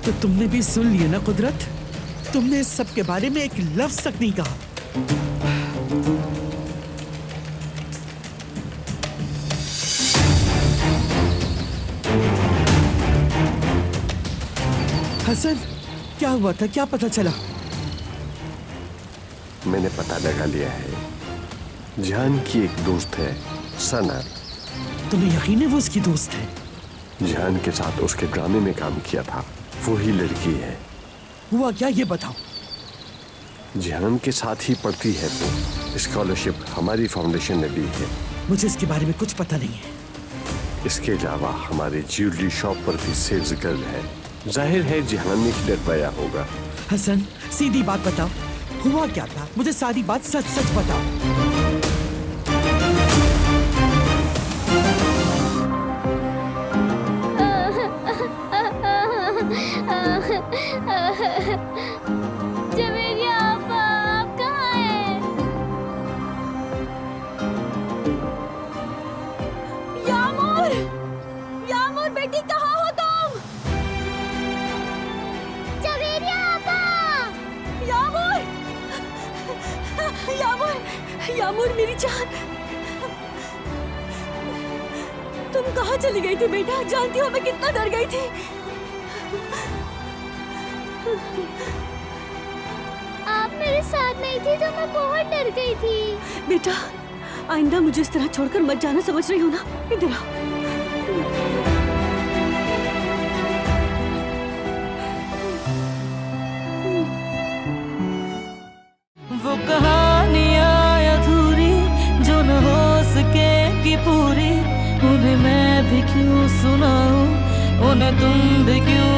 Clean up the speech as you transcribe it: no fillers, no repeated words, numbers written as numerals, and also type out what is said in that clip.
तो तुमने भी सुन लिया ना कुदरत, तुमने इस सब के बारे में एक लफ्ज तक नहीं कहा। हसन, क्या हुआ था, क्या पता चला? मैंने पता लगा लिया है, जान की एक दोस्त है सना। तुम्हें यकीन है वो उसकी दोस्त है? जान के साथ उसके ड्रामे में काम किया था, वो ही लड़की है। हुआ क्या ये बताओ। जान के साथ ही पढ़ती है वो, स्कॉलरशिप हमारी फाउंडेशन ने दी है। मुझे इसके बारे में कुछ पता नहीं है। इसके अलावा हमारे ज्वेलरी शॉप पर भी सेल्स गर्ल है। जाहिर है जिहान ने डरवाया होगा। हसन, सीधी बात बताओ, हुआ क्या था? मुझे सारी बात सच सच बताओ। जवेरिया आपा, आप कहाँ हैं? यामूर, यामूर बेटी कहाँ हो तुम? जवेरिया आपा, यामूर, यामूर, यामूर मेरी जान, तुम कहाँ चली गई थी बेटा? जानती हो मैं कितना डर गई थी। आप मेरे साथ नहीं थी तो मैं बहुत डर गई थी। बेटा, आइंदा मुझे इस तरह छोड़कर मत जाना, समझ रही हो ना? इधर आओ। वो कहानियाँ अधूरी जो न हो सके कि पूरी, उन्हें मैं भी क्यों सुनाऊं, उन्हें तुम भी क्यों